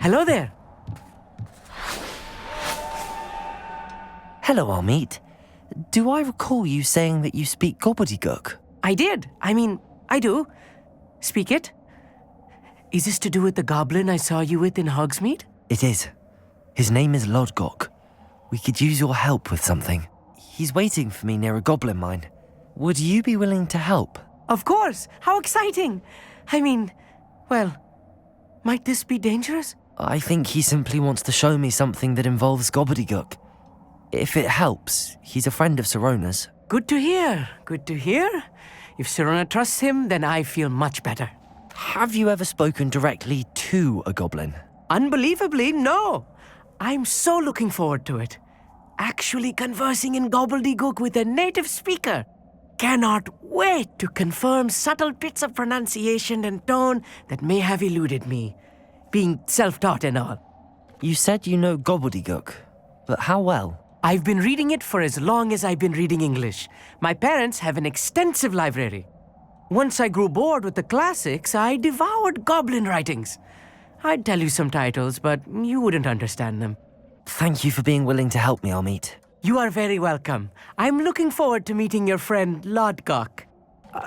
Hello there. Hello, Amit. Do I recall you saying that you speak Gobbledegook? I did. I do. Speak it. Is this to do with the goblin I saw you with in Hogsmeade? It is. His name is Lodgok. We could use your help with something. He's waiting for me near a goblin mine. Would you be willing to help? Of course. How exciting. Well, might this be dangerous? I think he simply wants to show me something that involves Gobbledegook. If it helps, he's a friend of Sirona's. Good to hear. Good to hear. If Sirona trusts him, then I feel much better. Have you ever spoken directly to a goblin? Unbelievably, no. I'm so looking forward to it. Actually conversing in Gobbledegook with a native speaker. Cannot wait to confirm subtle bits of pronunciation and tone that may have eluded me, being self-taught and all. You said you know Gobbledegook, but how well? I've been reading it for as long as I've been reading English. My parents have an extensive library. Once I grew bored with the classics, I devoured goblin writings. I'd tell you some titles, but you wouldn't understand them. Thank you for being willing to help me, Amit. You are very welcome. I'm looking forward to meeting your friend, Lodgok.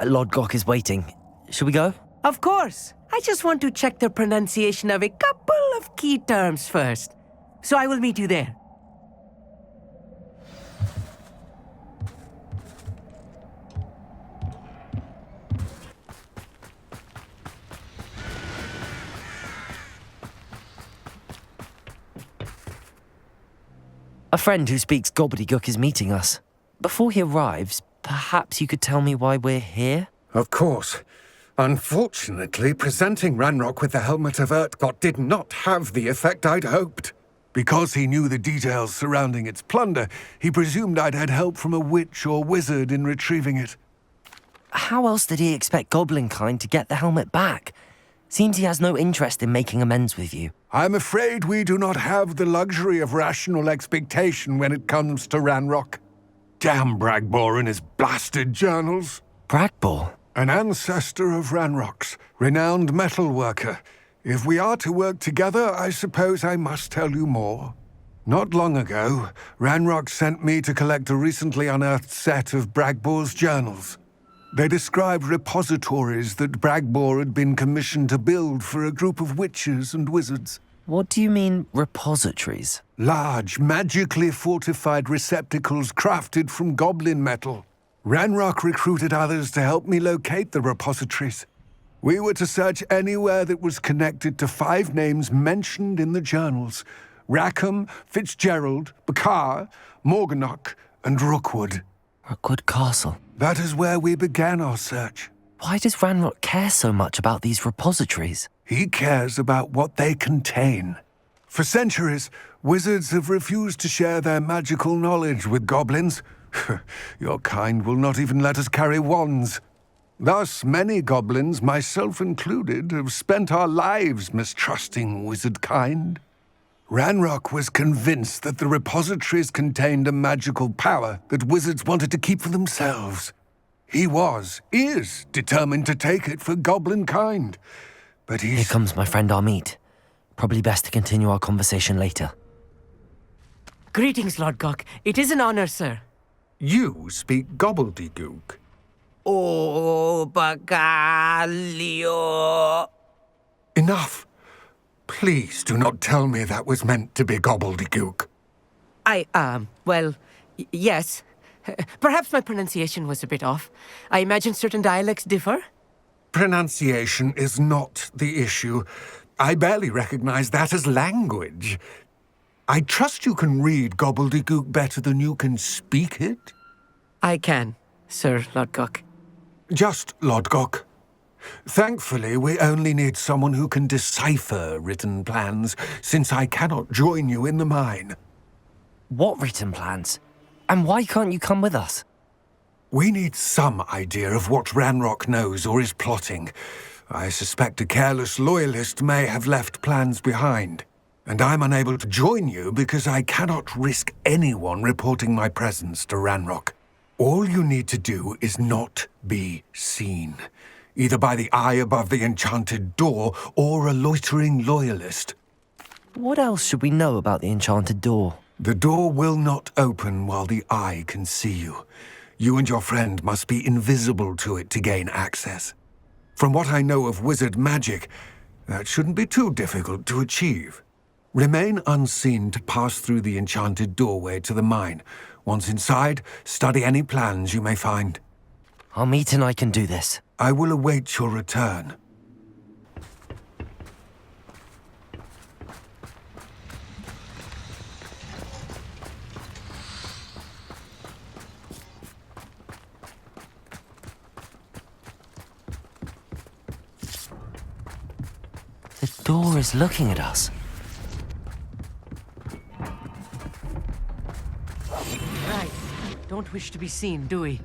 Lodgok is waiting. Shall we go? Of course. I just want to check the pronunciation of a couple of key terms first. So I will meet you there. A friend who speaks Gobbledegook is meeting us. Before he arrives, perhaps you could tell me why we're here? Of course. Unfortunately, presenting Ranrock with the Helmet of Urtkot did not have the effect I'd hoped. Because he knew the details surrounding its plunder, he presumed I'd had help from a witch or wizard in retrieving it. How else did he expect Goblinkind to get the helmet back? Seems he has no interest in making amends with you. I'm afraid we do not have the luxury of rational expectation when it comes to Ranrock. Damn Bragbor and his blasted journals. Bragbor? An ancestor of Ranrock's, renowned metal worker. If we are to work together, I suppose I must tell you more. Not long ago, Ranrock sent me to collect a recently unearthed set of Bragbor's journals. They described repositories that Bragbor had been commissioned to build for a group of witches and wizards. What do you mean, repositories? Large, magically fortified receptacles crafted from goblin metal. Ranrock recruited others to help me locate the repositories. We were to search anywhere that was connected to 5 names mentioned in the journals: Rackham, Fitzgerald, Bakar, Morganach, and Rookwood. Rookwood Castle. That is where we began our search. Why does Ranrock care so much about these repositories? He cares about what they contain. For centuries, wizards have refused to share their magical knowledge with goblins. Your kind will not even let us carry wands. Thus, many goblins, myself included, have spent our lives mistrusting wizard kind. Ranrock was convinced that the repositories contained a magical power that wizards wanted to keep for themselves. He is determined to take it for goblin kind. But Here comes my friend Amit. Probably best to continue our conversation later. Greetings, Lodgok. It is an honor, sir. You speak Gobbledegook. Oh, Bagalio. Enough. Please do not tell me that was meant to be Gobbledegook. Yes. Perhaps my pronunciation was a bit off. I imagine certain dialects differ. Pronunciation is not the issue. I barely recognize that as language. I trust you can read Gobbledegook better than you can speak it? I can, Sir Lodgok. Just Lodgok. Thankfully, we only need someone who can decipher written plans, since I cannot join you in the mine. What written plans? And why can't you come with us? We need some idea of what Ranrock knows or is plotting. I suspect a careless loyalist may have left plans behind. And I'm unable to join you because I cannot risk anyone reporting my presence to Ranrock. All you need to do is not be seen, either by the eye above the enchanted door or a loitering loyalist. What else should we know about the enchanted door? The door will not open while the eye can see you. You and your friend must be invisible to it to gain access. From what I know of wizard magic, that shouldn't be too difficult to achieve. Remain unseen to pass through the enchanted doorway to the mine. Once inside, study any plans you may find. Amit and I can do this. I will await your return. The door is looking at us. Right. Don't wish to be seen, do we?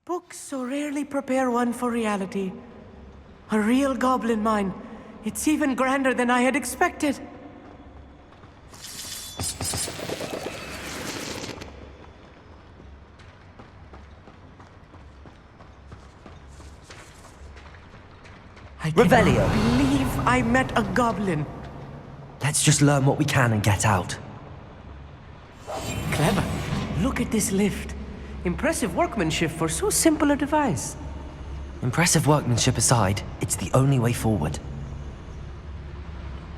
Books so rarely prepare one for reality. A real goblin mine. It's even grander than I had expected. I Revelio. cannot believe I met a goblin. Let's just learn what we can and get out. Clever. Look at this lift. Impressive workmanship for so simple a device. Impressive workmanship aside, it's the only way forward.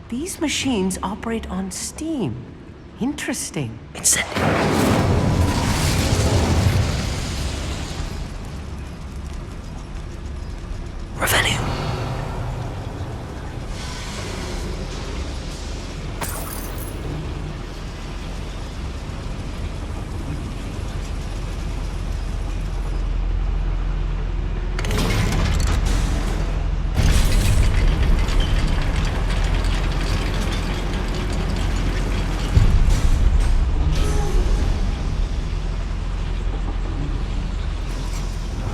These machines operate on steam. Interesting. Incendio. Revelio.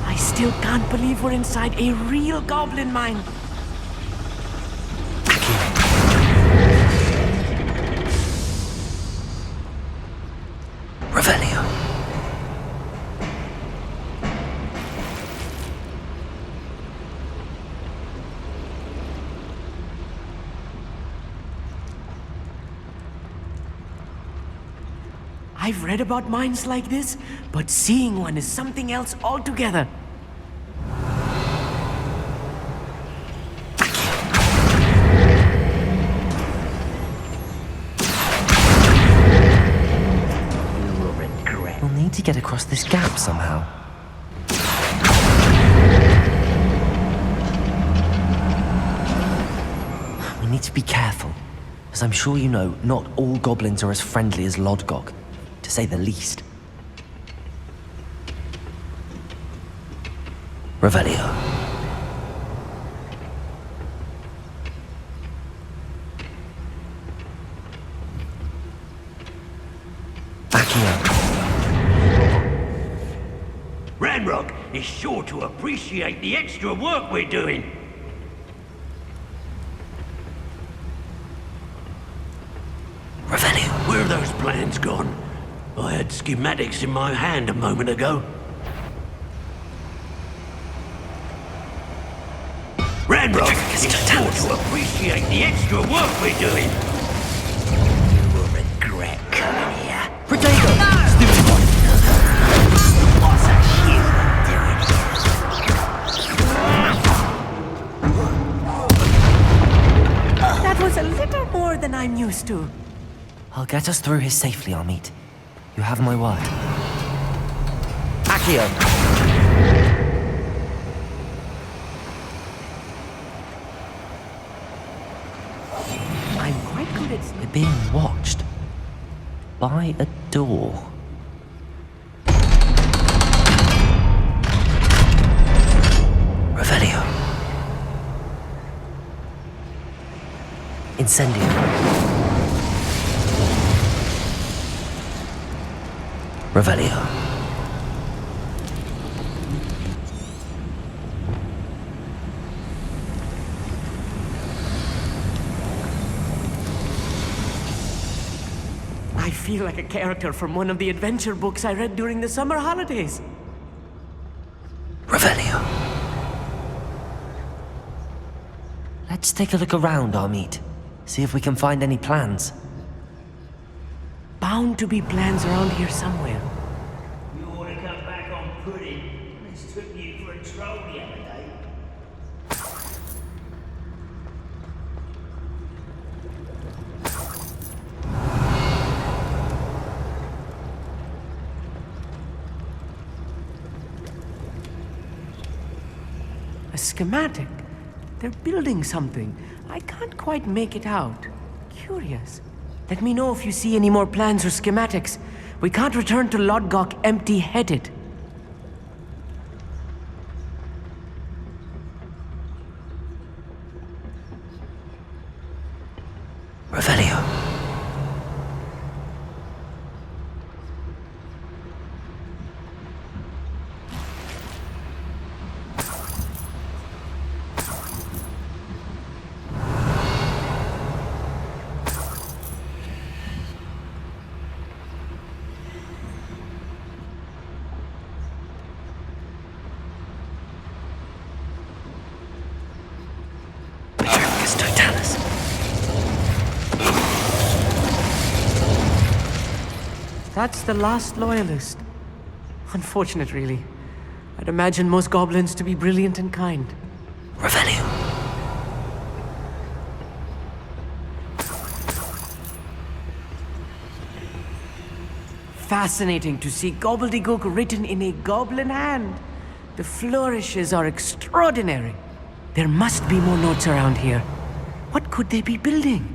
I still can't believe we're inside a real goblin mine. Revelio. I've read about mines like this, but seeing one is something else altogether. We'll need to get across this gap somehow. We need to be careful, as I'm sure you know, not all goblins are as friendly as Lodgok, to say the least. Revelio. Ranrock is sure to appreciate the extra work we're doing. Revelio. Where are those plans gone? I had schematics in my hand a moment ago. Ranrock is sure to appreciate the extra work we're doing. You will regret coming here. Potato! What's that you doing That was a little more than I'm used to. I'll get us through here safely, Amit. You have my word. Accio! I'm quite good at... We're being watched. By a door. Revelio. Incendio. Revelio. I I feel like a character from one of the adventure books I read during the summer holidays. Revelio. Let's take a look around, Amit. See if we can find any plans. Bound to be plans around here somewhere. You ought to come back on pudding. I took you for a troll the other day. A schematic. They're building something. I can't quite make it out. Curious. Let me know if you see any more plans or schematics. We can't return to Lodgok empty-headed. Revelio. That's the last loyalist. Unfortunate, really. I'd imagine most goblins to be brilliant and kind. Revelio. Fascinating to see Gobbledegook written in a goblin hand. The flourishes are extraordinary. There must be more notes around here. What could they be building?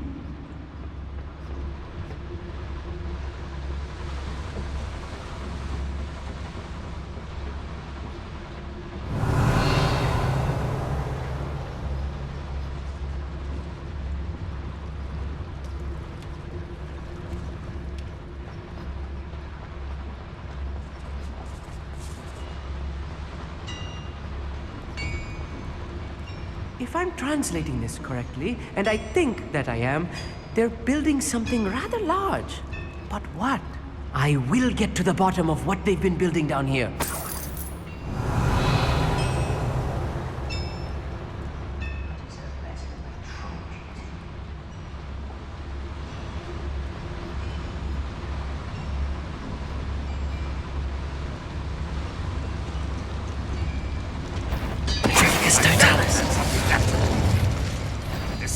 If I'm translating this correctly, and I think that I am, they're building something rather large. But what? I will get to the bottom of what they've been building down here.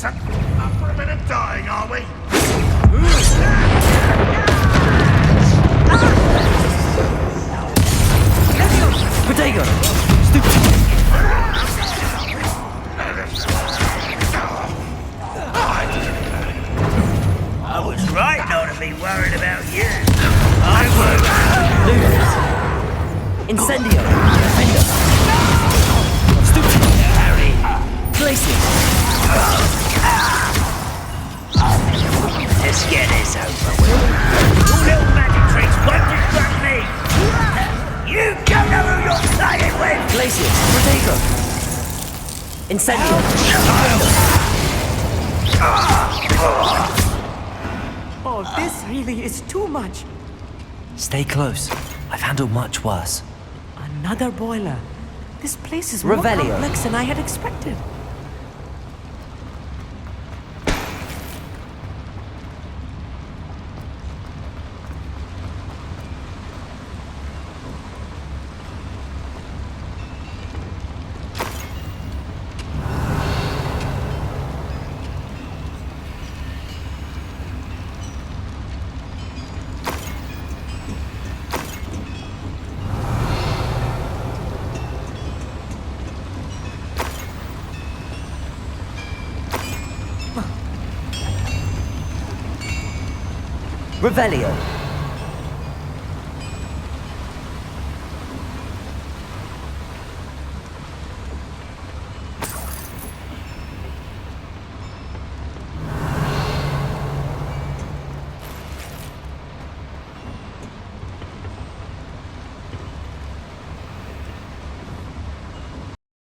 Up for a bit of dying, are we? Potato! I was right not to be worried about you. Incendio! Defender! Stupid! Harry. Glacier! Let's get this over with. Your little magic tricks won't distract me. You don't know who you're playing with. Glacier! Potato! Incendio! Oh, this really is too much. Stay close. I've handled much worse. Another boiler. This place is more Revelio. complex than I had expected. Revelio!